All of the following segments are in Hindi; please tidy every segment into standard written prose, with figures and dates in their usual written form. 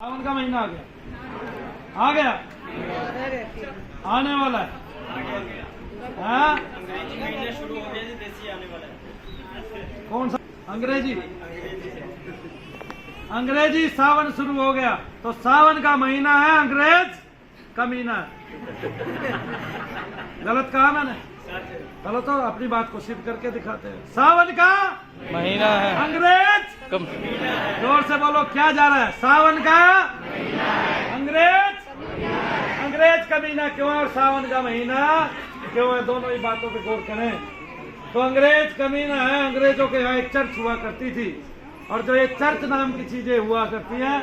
सावन का महीना आ गया आने वाला है। हाँ? शुरू हो गया जी, देसी आने वाला है। कौन सा? अंग्रेजी सावन शुरू हो गया तो सावन का महीना है, अंग्रेज का महीना है। गलत कहा मैंने? चलो तो अपनी बात को सिद्ध करके दिखाते हैं। सावन का महीना है, अंग्रेज कम जोर से बोलो, क्या जा रहा है? सावन का अंग्रेज का महीना क्यों है और सावन का महीना क्यों है? दोनों ही बातों पे गौर करें। तो अंग्रेज का महीना है, अंग्रेजों के यहाँ एक चर्च हुआ करती थी और जो ये चर्च नाम की चीजें हुआ करती हैं,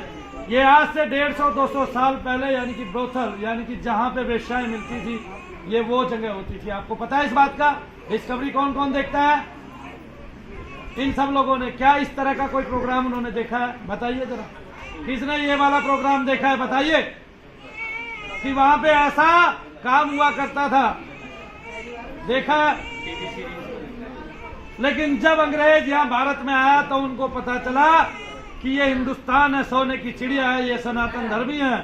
ये आज से 150-200 साल पहले यानी कि ब्रोथल यानी कि जहाँ पे वेश्याएं मिलती थी, ये वो जगह होती थी। आपको पता है इस बात का? डिस्कवरी कौन कौन देखता है? इन सब लोगों ने। क्या इस तरह का कोई प्रोग्राम उन्होंने देखा है? बताइए जरा, किसने ये वाला प्रोग्राम देखा है? बताइए कि वहां पे ऐसा काम हुआ करता था, देखा है? लेकिन जब अंग्रेज यहाँ भारत में आया तो उनको पता चला कि ये हिंदुस्तान है, सोने की चिड़िया है, ये सनातन धर्मी है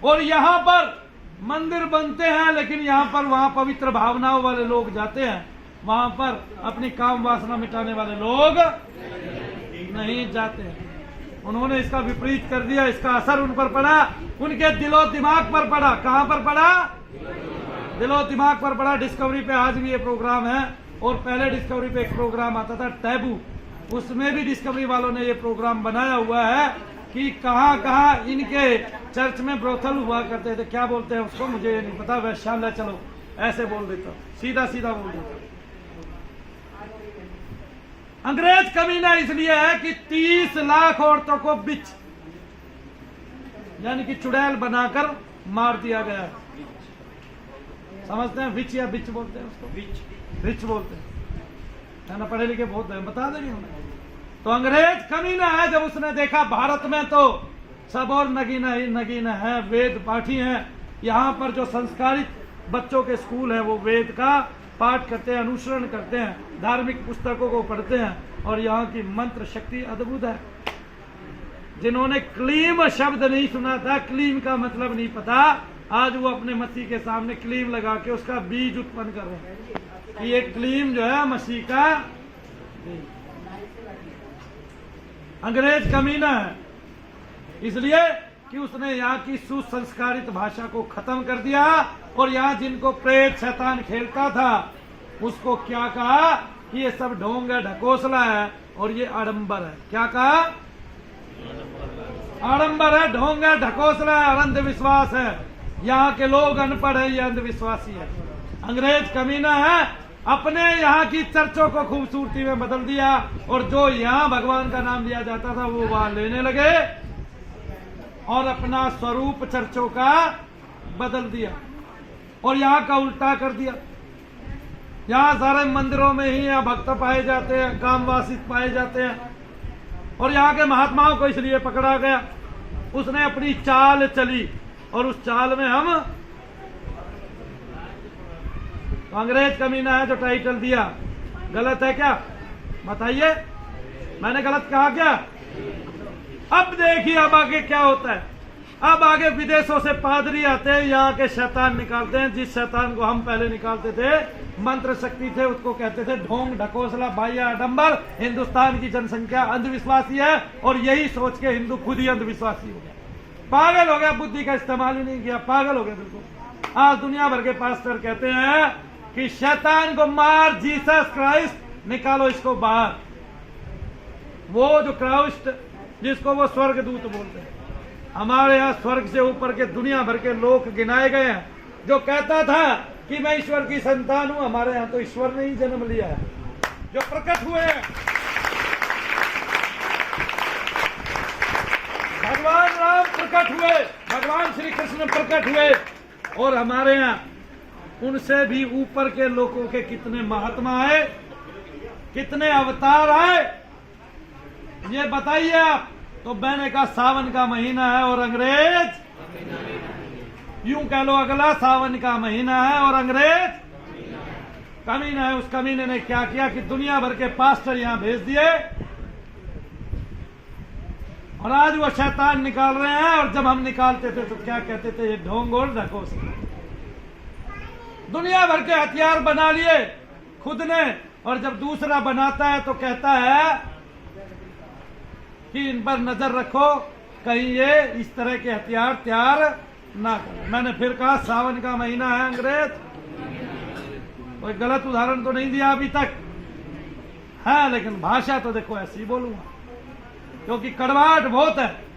और यहाँ पर मंदिर बनते हैं, लेकिन यहाँ पर वहाँ पवित्र भावनाओं वाले लोग जाते हैं, वहां पर अपनी काम वासना मिटाने वाले लोग नहीं जाते हैं। उन्होंने इसका विपरीत कर दिया। इसका असर उन पर पड़ा, उनके दिलो दिमाग पर पड़ा। कहां पर पड़ा? दिलो दिमाग पर पड़ा। डिस्कवरी पे आज भी ये प्रोग्राम है और पहले डिस्कवरी पे एक प्रोग्राम आता था टैबू, उसमें भी डिस्कवरी वालों ने ये प्रोग्राम बनाया हुआ है कि कहां कहां इनके चर्च में ब्रोथल हुआ करते थे। क्या बोलते हैं उसको मुझे ये नहीं पता, वैश्यालय, चलो ऐसे बोल देता हूं, सीधा सीधा बोल देता हूं। अंग्रेज कमीना इसलिए है कि 30 लाख औरतों को बिच यानी कि चुड़ैल बनाकर मार दिया गया है। समझते हैं? विच या बिच बोलते हैं उसको? बिच बोलते हैं ना, पढ़े लिखे बहुत है, बता देंगे हमें। तो अंग्रेज कमीना है, जब उसने देखा भारत में तो सब और नगीना ही नगीना है, वेद पाठी हैं। यहाँ पर जो संस्कारित बच्चों के स्कूल है वो वेद का पाठ करते हैं, अनुसरण करते हैं, धार्मिक पुस्तकों को पढ़ते हैं और यहाँ की मंत्र शक्ति अद्भुत है। जिन्होंने क्लीम शब्द नहीं सुना था, क्लीम का मतलब नहीं पता, आज वो अपने मसीह के सामने क्लीम लगा के उसका बीज उत्पन्न कर रहे हैं कि ये क्लीम जो है मसीह का। अंग्रेज कमीना है इसलिए कि उसने यहाँ की सुसंस्कारित भाषा को खत्म कर दिया और यहाँ जिनको प्रेत शैतान खेलता था उसको क्या कहा कि ये सब ढोंग है, ढकोसला है और ये आडंबर है। क्या कहा? आडंबर है, ढोंग है, ढकोसला है और अंधविश्वास है। यहाँ के लोग अनपढ़ है, ये अंधविश्वासी है। अंग्रेज कमीना है, अपने यहाँ की चर्चों को खूबसूरती में बदल दिया और जो यहाँ भगवान का नाम लिया जाता था वो वहां लेने लगे और अपना स्वरूप चर्चों का बदल दिया और यहाँ का उल्टा कर दिया। यहाँ सारे मंदिरों में ही यहाँ भक्त पाए जाते हैं, कामवासित पाए जाते हैं और यहाँ के महात्माओं को इसलिए पकड़ा गया। उसने अपनी चाल चली और उस चाल में हम तो अंग्रेज कमीना है जो टाइटल दिया, गलत है क्या? बताइए, मैंने गलत कहा क्या? अब देखिए अब आगे क्या होता है। अब आगे विदेशों से पादरी आते हैं, यहाँ के शैतान निकालते हैं। जिस शैतान को हम पहले निकालते थे, मंत्र शक्ति थे, उसको कहते थे ढोंग, ढकोसला, बाह्य, आडंबर। हिंदुस्तान की जनसंख्या अंधविश्वासी है और यही सोच के हिंदू खुद ही अंधविश्वासी हो गया, पागल हो गया, बुद्धि का इस्तेमाल ही नहीं किया, पागल हो गया बिल्कुल। आज दुनिया भर के पास्टर कहते हैं कि शैतान को मार, जीसस क्राइस्ट निकालो इसको बाहर। वो जो क्राइस्ट जिसको वो स्वर्ग दूत बोलते हैं, हमारे यहाँ स्वर्ग से ऊपर के दुनिया भर के लोग गिनाए गए हैं। जो कहता था कि मैं ईश्वर की संतान हूं, हमारे यहाँ तो ईश्वर ने ही जन्म लिया है, जो प्रकट हुए हैं। भगवान राम प्रकट हुए, भगवान श्री कृष्ण प्रकट हुए और हमारे यहाँ उनसे भी ऊपर के लोगों के कितने महात्मा आए, कितने अवतार आए, ये बताइए आप। तो मैंने कहा सावन का महीना है और अंग्रेज, यूं कह लो अगला सावन का महीना है और अंग्रेज कमीना है। उस कमीने ने क्या किया कि दुनिया भर के पास्टर यहां भेज दिए और आज वो शैतान निकाल रहे हैं। और जब हम निकालते थे तो क्या कहते थे, ये ढोंग और ढको। दुनिया भर के हथियार बना लिए खुद ने, और जब दूसरा बनाता है तो कहता है कि इन पर नजर रखो, कहीं ये इस तरह के हथियार तैयार ना करें। मैंने फिर कहा सावन का महीना है अंग्रेज, कोई गलत उदाहरण तो नहीं दिया अभी तक है, लेकिन भाषा तो देखो ऐसी बोलूंगा, क्योंकि कड़वाहट बहुत है।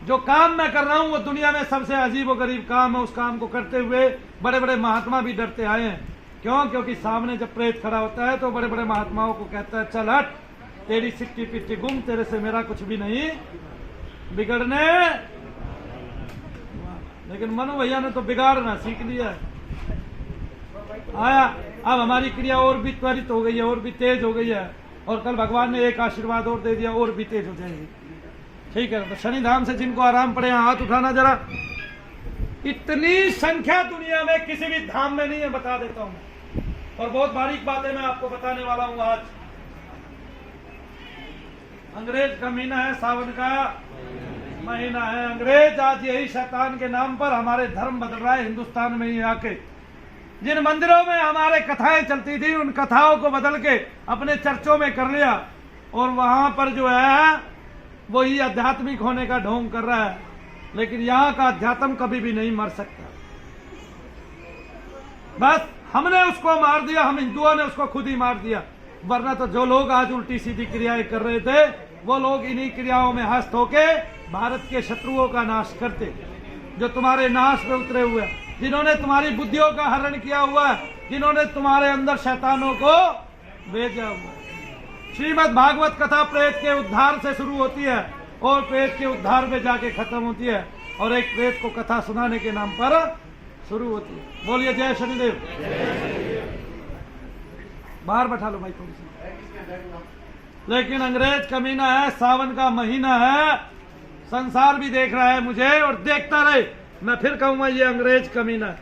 जो काम मैं कर रहा हूं वो दुनिया में सबसे अजीब और गरीब काम है। उस काम को करते हुए बड़े बड़े महात्मा भी डरते आए हैं। क्यों? क्योंकि सामने जब प्रेत खड़ा होता है तो बड़े बड़े महात्माओं को कहता है चल हट, तेरी सिक्की पिट्टी गुम, तेरे से मेरा कुछ भी नहीं बिगड़ने। लेकिन मनु भैया ने तो बिगाड़ना सीख लिया है। आया, अब हमारी क्रिया और भी त्वरित हो गई है, और भी तेज हो गई है, और कल भगवान ने एक आशीर्वाद और दे दिया, और भी तेज हो जाएगी। ठीक है, तो शनि धाम से जिनको आराम पड़े हाथ उठाना जरा। इतनी संख्या दुनिया में किसी भी धाम में नहीं है, बता देता हूं। और बहुत बारीक बातें मैं आपको बताने वाला हूं आज। अंग्रेज का महीना है, सावन का महीना है। अंग्रेज आज यही शैतान के नाम पर हमारे धर्म बदल रहा है हिंदुस्तान में ही आके। जिन मंदिरों में हमारे कथाएं चलती थी उन कथाओं को बदल के अपने चर्चों में कर लिया, और वहां पर जो है वही आध्यात्मिक होने का ढोंग कर रहा है। लेकिन यहाँ का अध्यात्म कभी भी नहीं मर सकता। बस हमने उसको मार दिया, हम हिंदुओं ने उसको खुद ही मार दिया। वरना तो जो लोग आज उल्टी सीधी क्रियाएं कर रहे थे वो लोग इन्हीं क्रियाओं में हस्त होके भारत के शत्रुओं का नाश करते, जो तुम्हारे नाश में उतरे हुए, जिन्होंने तुम्हारी बुद्धियों का हरण किया हुआ है, जिन्होंने तुम्हारे अंदर शैतानों को भेजा हुआ है। श्रीमद् भागवत कथा प्रेत के उद्धार से शुरू होती है और प्रेत के उद्धार में जाके खत्म होती है, और एक प्रेत को कथा सुनाने के नाम पर शुरू होती है। बोलिए जय शनिदेव। बाहर बैठा लो भाई थोड़ी सी। लेकिन अंग्रेज का महीना है, सावन का महीना है, संसार भी देख रहा है मुझे और देखता रहे। मैं फिर कहूंगा ये अंग्रेज का महीना है।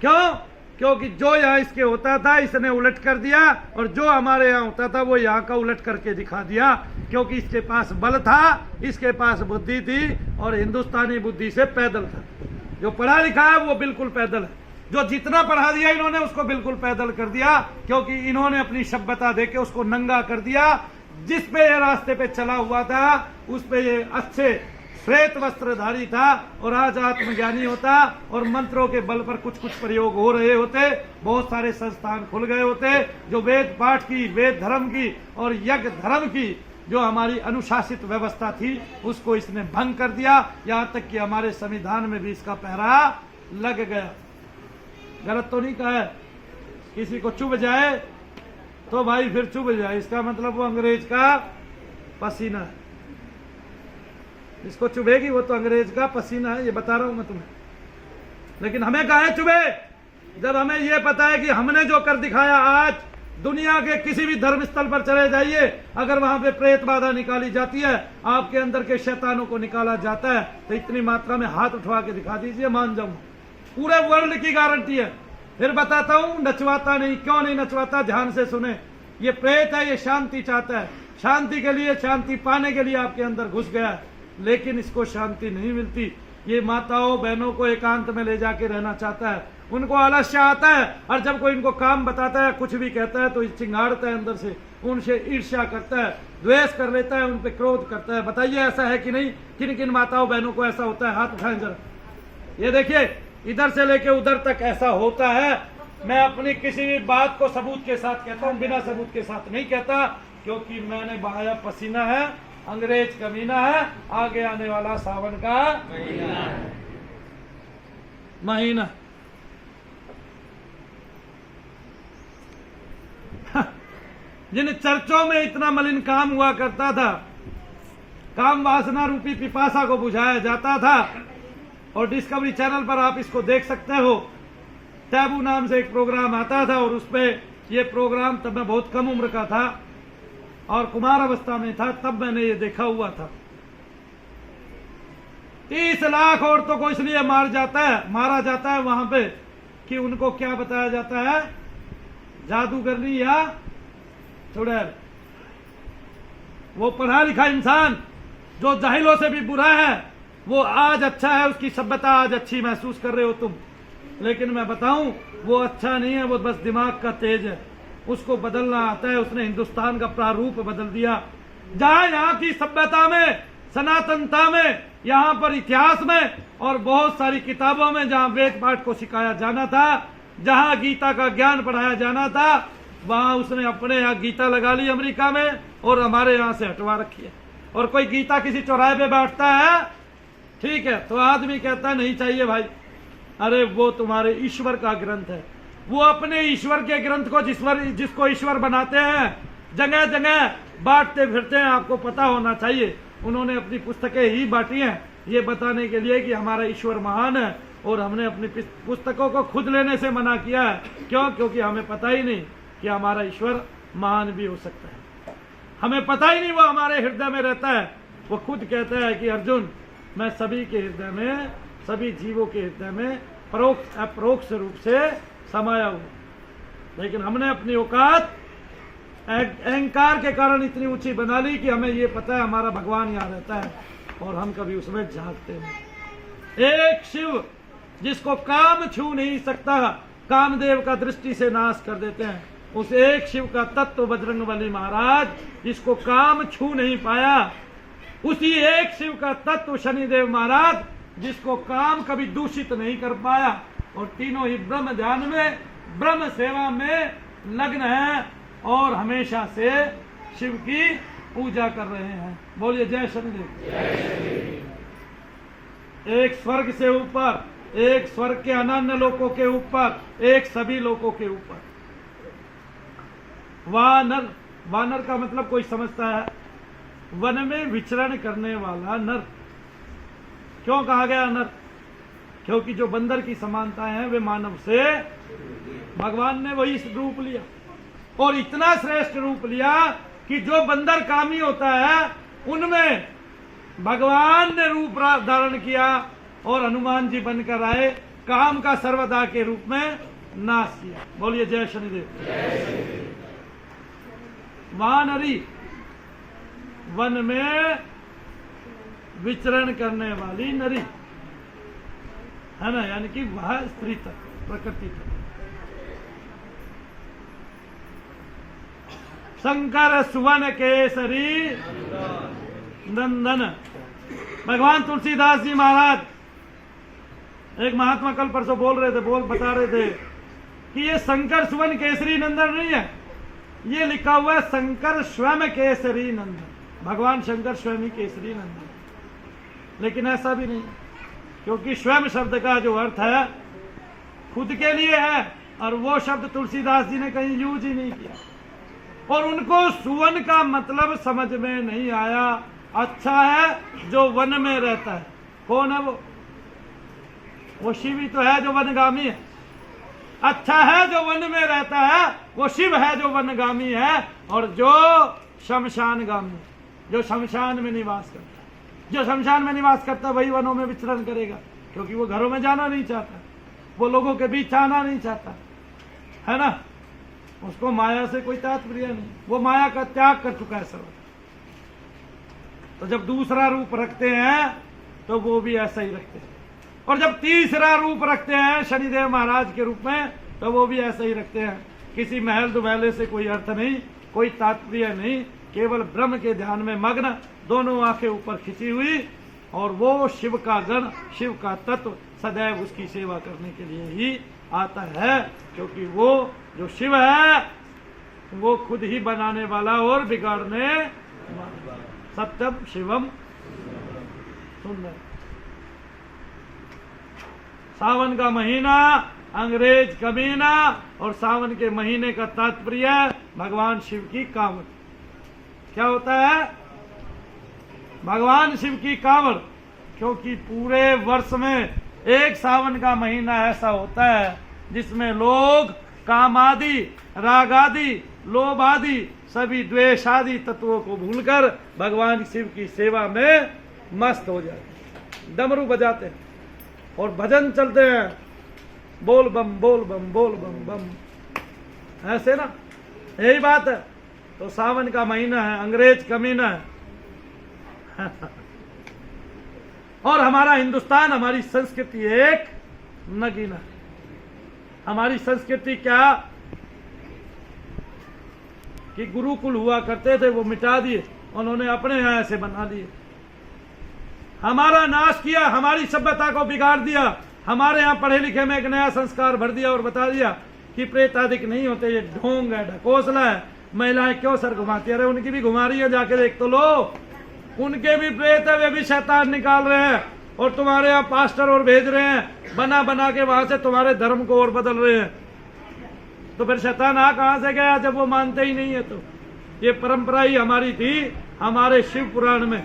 क्यों? क्योंकि जो यहाँ इसके होता था इसने उलट कर दिया, और जो हमारे यहाँ होता था वो यहाँ का उलट करके दिखा दिया। क्योंकि इसके पास बल था, इसके पास बुद्धि थी, और हिंदुस्तानी बुद्धि से पैदल था। जो पढ़ा लिखा है वो बिल्कुल पैदल है, जो जितना पढ़ा दिया इन्होंने उसको बिल्कुल पैदल कर दिया। क्योंकि इन्होंने अपनी सभ्यता देके उसको नंगा कर दिया। जिस पे ये रास्ते पे चला हुआ था उस पे ये अच्छे श्वेत वस्त्रधारी था, और आज आत्मज्ञानी होता, और मंत्रों के बल पर कुछ कुछ प्रयोग हो रहे होते। बहुत सारे संस्थान खुल गए होते जो वेद पाठ की, वेद धर्म की और यज्ञ धर्म की जो हमारी अनुशासित व्यवस्था थी उसको इसने भंग कर दिया। यहाँ तक कि हमारे संविधान में भी इसका पहरा लग गया। गलत तो नहीं कहा है? किसी को चुभ जाए तो भाई फिर चुभ जाए, इसका मतलब वो अंग्रेज का पसीना है। इसको चुभेगी वो तो अंग्रेज का पसीना है, ये बता रहा हूं मैं तुम्हें। लेकिन हमें काहे चुभे? जब हमें ये पता है कि हमने जो कर दिखाया, आज दुनिया के किसी भी धर्म स्थल पर चले जाइए, अगर वहां पे प्रेत बाधा निकाली जाती है, आपके अंदर के शैतानों को निकाला जाता है, तो इतनी मात्रा में हाथ उठवा के दिखा दीजिए, मान जाऊंगा। पूरे वर्ल्ड की गारंटी है। फिर बताता हूं, नचवाता नहीं। क्यों नहीं नचवाता? ध्यान से सुने। ये प्रेत है, ये शांति चाहता है। शांति के लिए, शांति पाने के लिए आपके अंदर घुस गया है, लेकिन इसको शांति नहीं मिलती। ये माताओं बहनों को एकांत में ले जाके रहना चाहता है। उनको आलस्य आता है, और जब कोई इनको काम बताता है, कुछ भी कहता है, तो चिंगाड़ता है अंदर से, उनसे ईर्ष्या करता है, द्वेष कर लेता है, उन पे क्रोध करता है। बताइए ऐसा है कि नहीं? किन किन माताओं बहनों को ऐसा होता है? हाथ उठाएं जरा। ये देखिए, इधर से लेके उधर तक ऐसा होता है। मैं अपनी किसी भी बात को सबूत के साथ कहता हूं, बिना सबूत के साथ नहीं कहता, क्योंकि मैंने बहाया पसीना है। अंग्रेज का महीना है, आगे आने वाला सावन का महीना। जिन चर्चों में इतना मलिन काम हुआ करता था, काम वासना रूपी पिपासा को बुझाया जाता था, और डिस्कवरी चैनल पर आप इसको देख सकते हो। टैबू नाम से एक प्रोग्राम आता था, और उसपे ये प्रोग्राम, तब मैं बहुत कम उम्र का था और कुमार अवस्था में था, तब मैंने ये देखा हुआ था। 30 लाख औरतों को इसलिए मारा जाता है वहां पे कि उनको क्या बताया जाता है? जादूगरनी या चुड़ैल। वो पढ़ा लिखा इंसान जो जाहिलों से भी बुरा है वो आज अच्छा है, उसकी सभ्यता आज अच्छी महसूस कर रहे हो तुम, लेकिन मैं बताऊं वो अच्छा नहीं है, वो बस दिमाग का तेज है, उसको बदलना आता है। उसने हिंदुस्तान का प्रारूप बदल दिया। जहां यहाँ की सभ्यता में, सनातनता में, यहाँ पर इतिहास में और बहुत सारी किताबों में जहां वेद पाठ को सिखाया जाना था, जहां गीता का ज्ञान पढ़ाया जाना था, वहां उसने अपने यहाँ गीता लगा ली अमेरिका में और हमारे यहाँ से हटवा रखी है। और कोई गीता किसी चौराहे पे बैठता है, ठीक है, तो आदमी कहता है नहीं चाहिए भाई, अरे वो तुम्हारे ईश्वर का ग्रंथ है। वो अपने ईश्वर के ग्रंथ को जिसको ईश्वर बनाते हैं जगह जगह बांटते फिरते हैं, आपको पता होना चाहिए। उन्होंने अपनी पुस्तकें ही बांटी हैं ये बताने के लिए कि हमारा ईश्वर महान है, और हमने अपनी पुस्तकों को खुद लेने से मना किया है। क्यों? क्योंकि हमें पता ही नहीं कि हमारा ईश्वर महान भी हो सकता है। हमें पता ही नहीं वो हमारे हृदय में रहता है। वो खुद कहता है कि अर्जुन, मैं सभी के हृदय में, सभी जीवों के हृदय में परोक्ष अपरोक्ष रूप से समाया हूं। लेकिन हमने अपनी औकात अहंकार के कारण इतनी ऊंची बना ली कि हमें ये पता है हमारा भगवान यहाँ रहता है, और हम कभी उसमें झांकते नहीं। एक शिव जिसको काम छू नहीं सकता, कामदेव का दृष्टि से नाश कर देते हैं। उस एक शिव का तत्व बजरंगबली महाराज जिसको काम छू नहीं पाया, उसी एक शिव का तत्व शनिदेव महाराज जिसको काम कभी दूषित नहीं कर पाया, और तीनों ही ब्रह्म ध्यान में, ब्रह्म सेवा में लग्न हैं और हमेशा से शिव की पूजा कर रहे हैं। बोलिए जय शनिदेव। एक स्वर्ग से ऊपर, एक स्वर्ग के अनन्य लोकों के ऊपर, एक सभी लोकों के ऊपर। वानर, वानर का मतलब कोई समझता है वन में विचरण करने वाला नर। क्यों कहा गया नर? क्योंकि जो बंदर की समानताएं हैं वे मानव से, भगवान ने वही रूप लिया, और इतना श्रेष्ठ रूप लिया कि जो बंदर कामी होता है उनमें भगवान ने रूप धारण किया और हनुमान जी बनकर आए, काम का सर्वदा के रूप में नाश किया। बोलिए जय शनिदेव। वानरी, वन में विचरण करने वाली नरी है ना, यानी कि वह स्त्री तत्व, प्रकृति तत्व। शंकर सुवन केसरी नंदन। भगवान तुलसीदास जी महाराज, एक महात्मा कल परसों बोल रहे थे, बता रहे थे कि ये शंकर सुवन केसरी नंदन नहीं है, ये लिखा हुआ है शंकर स्वयं केसरी नंदन। भगवान शंकर स्वयं ही केसरी नंदन, लेकिन ऐसा भी नहीं, क्योंकि स्वयं शब्द का जो अर्थ है खुद के लिए है, और वो शब्द तुलसीदास जी ने कहीं यूज ही नहीं किया, और उनको सुवन का मतलब समझ में नहीं आया। अच्छा है जो वन में रहता है। कौन है वो शिव ही तो है जो वनगामी है। अच्छा है जो वन में रहता है, वो शिव है जो वनगामी है, और जो शमशानगामी, जो शमशान में निवास करता है। जो शमशान में निवास करता है वही वनों में विचरण करेगा, क्योंकि वो घरों में जाना नहीं चाहता, वो लोगों के बीच आना नहीं चाहता, है ना। उसको माया से कोई तात्पर्य नहीं, वो माया का त्याग कर चुका है सर्व। तो जब दूसरा रूप रखते हैं तो वो भी ऐसा ही रखते हैं, और जब तीसरा रूप रखते हैं शनिदेव महाराज के रूप में तो वो भी ऐसा ही रखते हैं। किसी महल दुबैले से कोई अर्थ नहीं, कोई तात्पर्य नहीं, केवल ब्रह्म के ध्यान में मग्न, दोनों आंखें ऊपर खिंची हुई, और वो शिव का गण, शिव का तत्व सदैव उसकी सेवा करने के लिए ही आता है, क्योंकि वो जो शिव है वो खुद ही बनाने वाला और बिगाड़ने वाला। सत्यम शिवम सुंदर। सावन का महीना, अंग्रेज कमीना, और सावन के महीने का तात्पर्य भगवान शिव की कांवड़। क्या होता है? भगवान शिव की कांवड़, क्योंकि पूरे वर्ष में एक सावन का महीना ऐसा होता है जिसमें लोग काम आदि, राग आदि, लोभ आदि, सभी द्वेष आदि तत्वों को भूलकर भगवान शिव की सेवा में मस्त हो जाते हैं, डमरू बजाते हैं और भजन चलते हैं, बोल बम बोल बम बोल बम बम, ऐसे ना, यही बात है। तो सावन का महीना है, अंग्रेज कमीना है और हमारा हिंदुस्तान, हमारी संस्कृति एक नगीना। हमारी संस्कृति क्या कि गुरुकुल हुआ करते थे, वो मिटा दिए, उन्होंने अपने यहां ऐसे बना लिए। हमारा नाश किया, हमारी सभ्यता को बिगाड़ दिया। हमारे यहाँ पढ़े लिखे में एक नया संस्कार भर दिया और बता दिया कि प्रेतादिक नहीं होते, ये ढोंग है, ढकोसला है। महिलाएं क्यों सर घुमाती, अरे उनकी भी घुमा रही है, जाके देख तो लो, उनके भी प्रेत है, वे भी शैतान निकाल रहे हैं। और तुम्हारे यहाँ पास्टर और भेज रहे हैं, बना बना के वहां से तुम्हारे धर्म को और बदल रहे हैं। तो फिर शैतान आ कहां से गया जब वो मानते ही नहीं है? तो ये परंपरा ही हमारी थी, हमारे शिव पुराण में,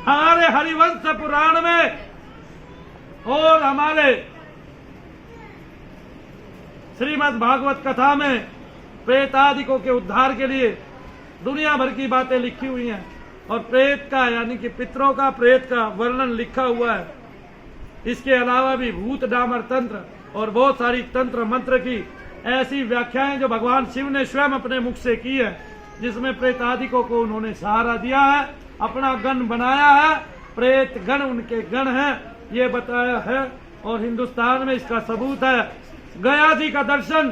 हमारे हरिवंश पुराण में और हमारे श्रीमद् भागवत कथा में प्रेतादिकों के उद्धार के लिए दुनिया भर की बातें लिखी हुई हैं। और प्रेत का यानी कि पितरों का, प्रेत का वर्णन लिखा हुआ है। इसके अलावा भी भूत डामर तंत्र और बहुत सारी तंत्र मंत्र की ऐसी व्याख्याएं जो भगवान शिव ने स्वयं अपने मुख से की है, जिसमें प्रेतादिकों को उन्होंने सहारा दिया है, अपना गण बनाया है, प्रेत गण उनके गण हैं, ये बताया है। और हिंदुस्तान में इसका सबूत है गया जी का दर्शन,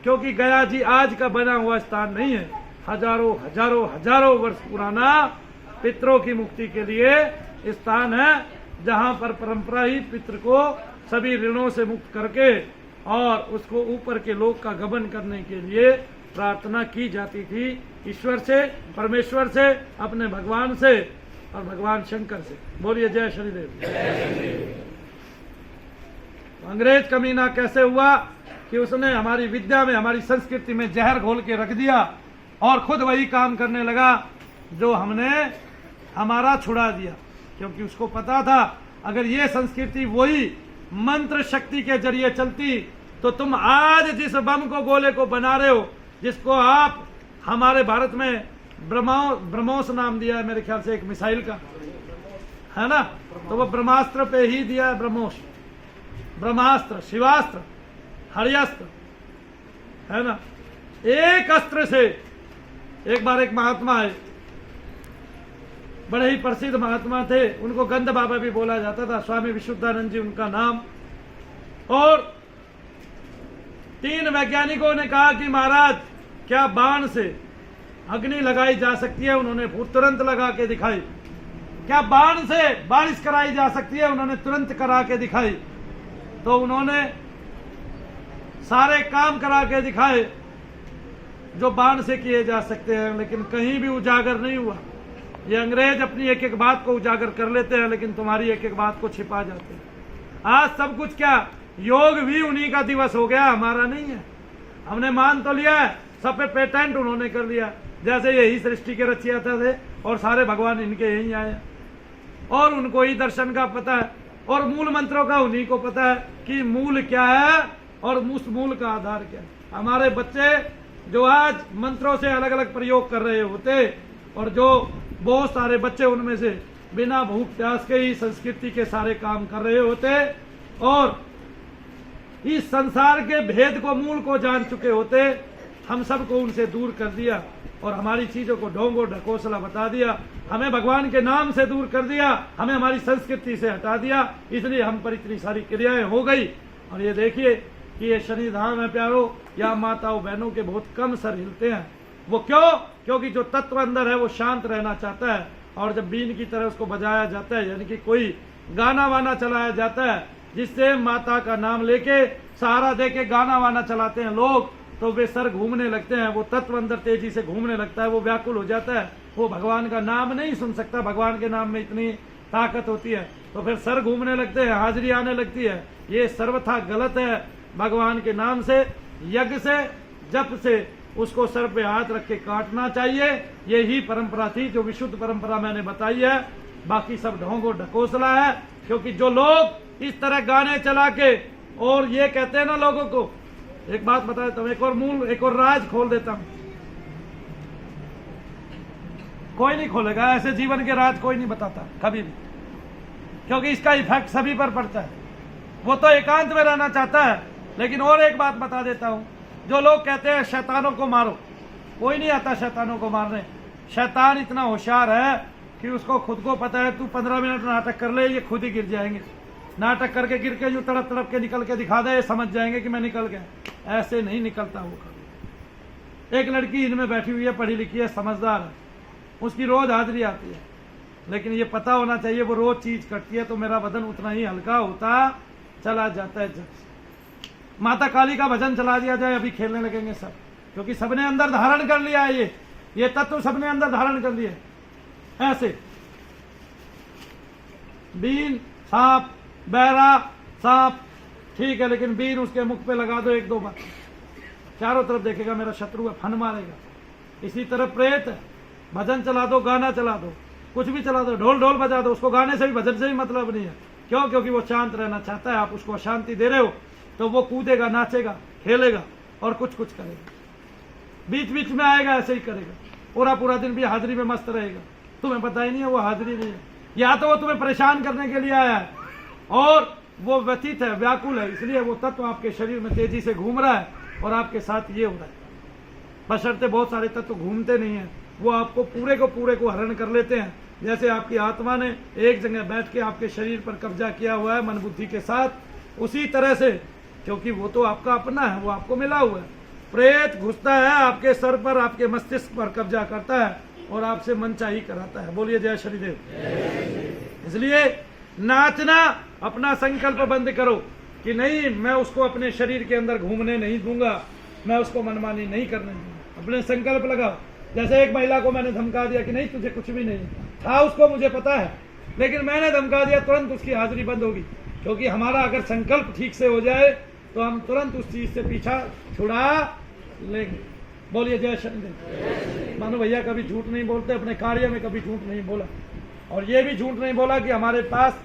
क्योंकि गया जी आज का बना हुआ स्थान नहीं है, हजारों हजारों हजारों वर्ष पुराना पितरों की मुक्ति के लिए स्थान है, जहां पर परंपरा ही पितृ को सभी ऋणों से मुक्त करके और उसको ऊपर के लोक का गमन करने के लिए प्रार्थना की जाती थी, ईश्वर से, परमेश्वर से, अपने भगवान से और भगवान शंकर से। बोलिए जय शनिदेव। अंग्रेज कमीना कैसे हुआ कि उसने हमारी विद्या में, हमारी संस्कृति में जहर घोल के रख दिया और खुद वही काम करने लगा जो हमने हमारा छुड़ा दिया, क्योंकि उसको पता था अगर ये संस्कृति वही मंत्र शक्ति के जरिए चलती तो तुम आज जिस बम को, गोले को बना रहे हो, जिसको आप हमारे भारत में ब्रह्मोस नाम दिया है मेरे ख्याल से एक मिसाइल का, है ना, तो वो ब्रह्मास्त्र पे ही दिया है ब्रह्मोस, ब्रह्मास्त्र, शिवास्त्र, हरियास्त्र, है ना। एक अस्त्र से, एक बार एक महात्मा है, बड़े ही प्रसिद्ध महात्मा थे, उनको गंध बाबा भी बोला जाता था, स्वामी विशुद्धानंद जी उनका नाम। और 3 वैज्ञानिकों ने कहा कि महाराज क्या बाण से अग्नि लगाई जा सकती है? उन्होंने तुरंत लगा के दिखाई। क्या बाण से बारिश कराई जा सकती है? उन्होंने तुरंत करा के दिखाई। तो उन्होंने सारे काम करा के दिखाए जो बाण से किए जा सकते हैं, लेकिन कहीं भी उजागर नहीं हुआ। ये अंग्रेज अपनी एक एक बात को उजागर कर लेते हैं, लेकिन तुम्हारी एक एक बात को छिपा जाते हैं। आज सब कुछ क्या, योग भी उन्हीं का दिवस हो गया, हमारा नहीं है। हमने मान तो लिया है, सब पे पेटेंट उन्होंने कर लिया, जैसे यही सृष्टि के रचयिता थे और सारे भगवान इनके यही आए और उनको ही दर्शन का पता है और मूल मंत्रों का उन्हीं को पता है कि मूल क्या है और उस मूल का आधार क्या है। हमारे बच्चे जो आज मंत्रों से अलग अलग प्रयोग कर रहे होते और जो बहुत सारे बच्चे उनमें से बिना भूख प्यास के ही संस्कृति के सारे काम कर रहे होते और इस संसार के भेद को, मूल को जान चुके होते, हम सबको उनसे दूर कर दिया और हमारी चीजों को ढोंगो ढकोसला बता दिया, हमें भगवान के नाम से दूर कर दिया, हमें हमारी संस्कृति से हटा दिया, इसलिए हम पर इतनी सारी क्रियाएं हो गई। और ये देखिए कि ये शनि धाम है प्यारो, या माताओं बहनों के बहुत कम सर हिलते हैं। वो क्यों? क्योंकि जो तत्व अंदर है वो शांत रहना चाहता है और जब बीन की तरह उसको बजाया जाता है, यानी कि कोई गाना वाना चलाया जाता है जिससे माता का नाम लेके सहारा देके गाना वाना चलाते हैं लोग, तो वे सर घूमने लगते हैं, वो तत्व अंदर तेजी से घूमने लगता है, वो व्याकुल हो जाता है, वो भगवान का नाम नहीं सुन सकता। भगवान के नाम में इतनी ताकत होती है, तो फिर सर घूमने लगते हैं, हाजिरी आने लगती है। ये सर्वथा गलत है। भगवान के नाम से, यज्ञ से, जप से उसको सर पे हाथ रख के काटना चाहिए। यही परंपरा थी जो विशुद्ध परंपरा मैंने बताई है। बाकी सब ढोंगो ढकोसला है, क्योंकि जो लोग इस तरह गाने चला के और ये कहते हैं ना लोगों को, एक बात बता देता हूं, एक और राज खोल देता हूं। कोई नहीं खोलेगा ऐसे जीवन के राज, कोई नहीं बताता कभी भी, क्योंकि इसका इफेक्ट सभी पर पड़ता है। वो तो एकांत में रहना चाहता है। लेकिन और एक बात बता देता हूं, जो लोग कहते हैं शैतानों को मारो, कोई नहीं आता शैतानों को मारने। शैतान इतना होशियार है कि उसको खुद को पता है तू 15 मिनट नाटक कर ले, ये खुद ही गिर जाएंगे। नाटक करके गिर के यूं तड़प तड़प के निकल के दिखा दे, समझ जाएंगे कि मैं निकल गया। ऐसे नहीं निकलता वो कभी। एक लड़की इनमें बैठी हुई है, पढ़ी लिखी है, समझदार है, उसकी रोज हाजिरी आती है, लेकिन ये पता होना चाहिए वो रोज चीज करती है तो मेरा वजन उतना ही हल्का होता चला जाता है। जब माता काली का भजन चला दिया जाए अभी खेलने लगेंगे सब, क्योंकि सबने अंदर धारण कर लिया है, ये तत्व सबने अंदर धारण कर लिया है। ऐसे बीन सांप, बहरा सांप, ठीक है, लेकिन बीन उसके मुख पे लगा दो 1-2 बार, चारों तरफ देखेगा मेरा शत्रु है, फन मारेगा। इसी तरह प्रेत है, भजन चला दो, गाना चला दो, कुछ भी चला दो, ढोल ढोल बजा दो, उसको गाने से भी भजन से भी मतलब नहीं है। क्यों? क्योंकि वो शांत रहना चाहता है, आप उसको अशांति दे रहे हो तो वो कूदेगा, नाचेगा, खेलेगा और कुछ कुछ करेगा, बीच बीच में आएगा, ऐसे ही करेगा, पूरा दिन भी हाजिरी में मस्त रहेगा। तुम्हें पता ही नहीं है वो हाजिरी नहीं है, या तो वो तुम्हें परेशान करने के लिए आया है और वो व्यथित है, व्याकुल है, इसलिए वो तत्व आपके शरीर में तेजी से घूम रहा है और आपके साथ ये हो रहा है। बशर्ते बहुत सारे तत्व घूमते नहीं है, वो आपको पूरे को हरण कर लेते हैं। जैसे आपकी आत्मा ने एक जगह बैठ के आपके शरीर पर कब्जा किया हुआ है मन बुद्धि के साथ, उसी तरह से, क्योंकि वो तो आपका अपना है, वो आपको मिला हुआ है, प्रेत घुसता है आपके सर पर, आपके मस्तिष्क पर कब्जा करता है और आपसे मनचाही कराता है। बोलिए जय शनिदेव। इसलिए नाचना, अपना संकल्प बंद करो कि नहीं मैं उसको अपने शरीर के अंदर घूमने नहीं दूंगा, मैं उसको मनमानी नहीं करने दूंगा। अपने संकल्प लगाओ। जैसे एक महिला को मैंने धमका दिया कि नहीं तुझे कुछ भी नहीं था, उसको मुझे पता है, लेकिन मैंने धमका दिया, तुरंत उसकी हाजिरी बंद होगी। क्योंकि हमारा अगर संकल्प ठीक से हो जाए तो हम तुरंत उस चीज से पीछा छुड़ा लेंगे। बोलिए जय शनिदेव। मानो भैया कभी झूठ नहीं बोलते, अपने कार्य में कभी झूठ नहीं बोला, और ये भी झूठ नहीं बोला कि हमारे पास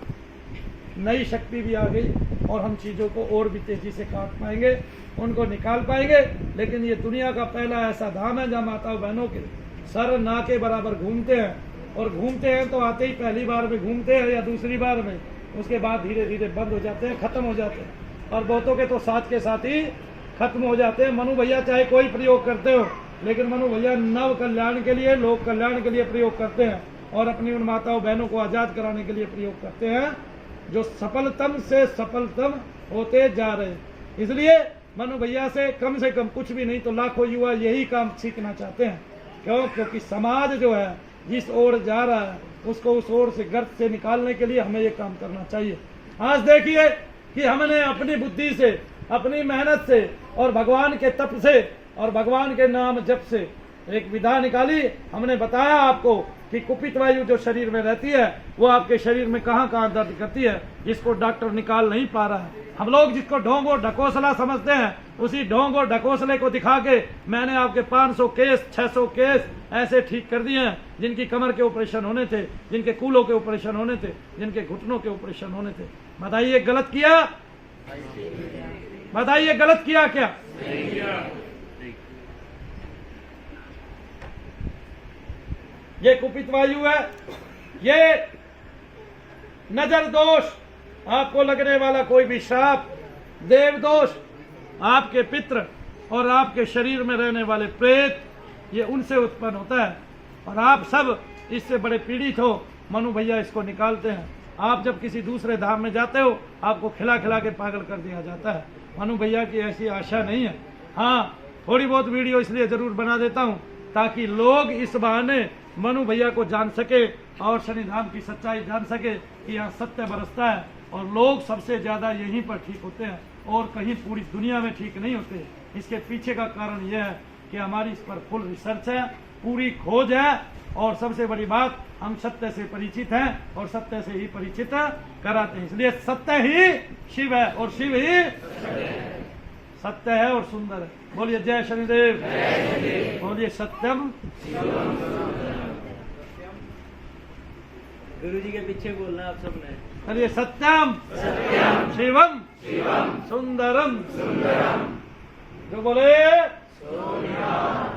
नई शक्ति भी आ गई और हम चीजों को और भी तेजी से काट पाएंगे, उनको निकाल पाएंगे। लेकिन ये दुनिया का पहला ऐसा धाम है जहाँ माताओं बहनों के सर ना के बराबर घूमते हैं, और घूमते हैं तो आते ही पहली बार में घूमते हैं या दूसरी बार में, उसके बाद धीरे धीरे बंद हो जाते हैं, खत्म हो जाते हैं, और बहुतों के तो साथ के साथ ही खत्म हो जाते हैं। मनु भैया चाहे कोई प्रयोग करते हो, लेकिन मनु भैया नव कल्याण के लिए, लोक कल्याण के लिए प्रयोग करते हैं और अपनी उन माताओं बहनों को आजाद कराने के लिए प्रयोग करते हैं जो सफलतम से सफलतम होते जा रहे हैं। इसलिए मनु भैया से कम कुछ भी नहीं तो लाखों युवा यही काम सीखना चाहते हैं। क्यों? क्योंकि समाज जो है जिस ओर जा रहा है उसको उस ओर से गर्त से निकालने के लिए हमें ये काम करना चाहिए। आज देखिए कि हमने अपनी बुद्धि से, अपनी मेहनत से और भगवान के तप से और भगवान के नाम जप से एक विधा निकाली। हमने बताया आपको कि कुपित वायु जो शरीर में रहती है वो आपके शरीर में कहाँ कहाँ दर्द करती है, जिसको डॉक्टर निकाल नहीं पा रहा है। हम लोग जिसको ढोंग और ढकोसला समझते हैं, उसी ढोंग और ढकोसले को दिखा के मैंने आपके 500 केस 600 केस ऐसे ठीक कर दिए हैं जिनकी कमर के ऑपरेशन होने थे, जिनके कूलों के ऑपरेशन होने थे, जिनके घुटनों के ऑपरेशन होने थे। बताइए गलत किया? बताइए गलत किया क्या? ये कुपित वायु है, ये नजर दोष, आपको लगने वाला कोई भी श्राप, देव दोष, आपके पितृ और आपके शरीर में रहने वाले प्रेत, ये उनसे उत्पन्न होता है और आप सब इससे बड़े पीड़ित हो। मनु भैया इसको निकालते हैं। आप जब किसी दूसरे धाम में जाते हो आपको खिला खिला के पागल कर दिया जाता है। मनु भैया की ऐसी आशा नहीं है। हाँ, थोड़ी बहुत वीडियो इसलिए जरूर बना देता हूँ ताकि लोग इस बहाने मनु भैया को जान सके और शनिधाम की सच्चाई जान सके कि यहाँ सत्य बरसता है और लोग सबसे ज्यादा यहीं पर ठीक होते हैं और कहीं पूरी दुनिया में ठीक नहीं होते। इसके पीछे का कारण यह है कि हमारी इस पर फुल रिसर्च है, पूरी खोज है और सबसे बड़ी बात हम सत्य से परिचित हैं और सत्य से ही परिचित कराते हैं। इसलिए सत्य ही शिव है और शिव ही सत्य है और सुंदर है। बोलिए जय शनिदेव। बोलिए सत्यम। गुरु जी के पीछे बोलना आप सबने। चलिए सत्यम शिवम सुंदरम। जो बोले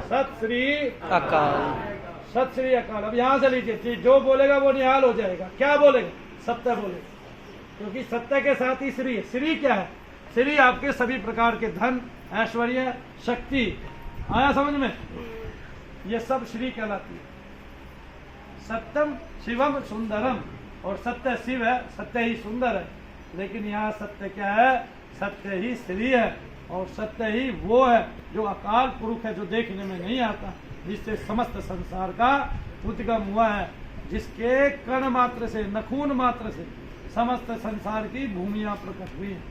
सत श्री अकाल। सत श्री अकाल। अब यहाँ से लीजिए, जो बोलेगा वो निहाल हो जाएगा। क्या बोलेगा? सत्य बोलेगा, क्योंकि सत्य के साथ ही श्री है। श्री क्या है? श्री आपके सभी प्रकार के धन, ऐश्वर्य, शक्ति। आया समझ में? ये सब श्री कहलाती है। सत्यम शिवम सुंदरम, और सत्य शिव है, सत्य ही सुंदर है। लेकिन यहाँ सत्य क्या है? सत्य ही श्री है, और सत्य ही वो है जो अकाल पुरुष है, जो देखने में नहीं आता, जिससे समस्त संसार का उद्गम हुआ है, जिसके कण मात्र से, नखून मात्र से समस्त संसार की भूमियां प्रकट हुई है।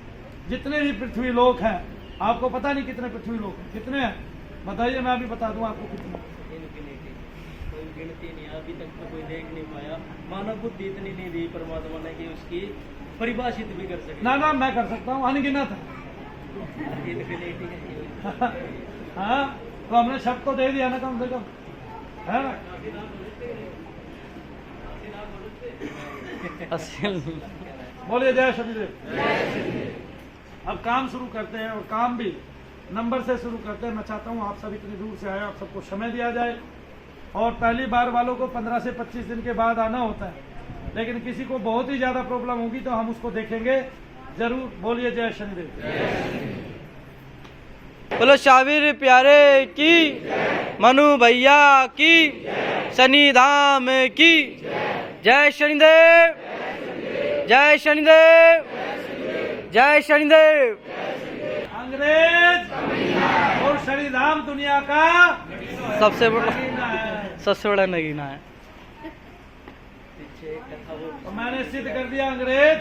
जितने भी पृथ्वी लोक हैं, आपको पता नहीं कितने पृथ्वी लोक हैं, कितने हैं बताइए, मैं अभी बता दूं आपको कितने। इनफिनिटी, कोई गिनती नहीं, अभी तक तो कोई देख नहीं पाया। मानव बुद्धि इतनी नहीं दी परमात्मा ने कि उसकी परिभाषित भी कर सके। ना ना, मैं कर सकता हूँ, अनगिनत है। इनफिनिटी हाँ, तो हमने शब्द तो दे दिया ना कम से कम, है ना? बोलिए जय शनिदेव। अब काम शुरू करते हैं, और काम भी नंबर से शुरू करते हैं। मैं चाहता हूँ आप सब इतनी दूर से आए, आप सबको समय दिया जाए, और पहली बार वालों को 15 से 25 दिन के बाद आना होता है, लेकिन किसी को बहुत ही ज्यादा प्रॉब्लम होगी तो हम उसको देखेंगे जरूर। बोलिए जय शनिदेव। बोलो शाबिर प्यारे की, मनु भैया की, शनि धाम की। जय शनिदेव, जय शनिदेव, जय शनिदेव। अंग्रेज और शनिधाम दुनिया का सबसे बड़ा, नगीना है। सबसे बड़ा नगीना है। पीछे एक कथा वो तो मैंने सिद्ध कर दिया, अंग्रेज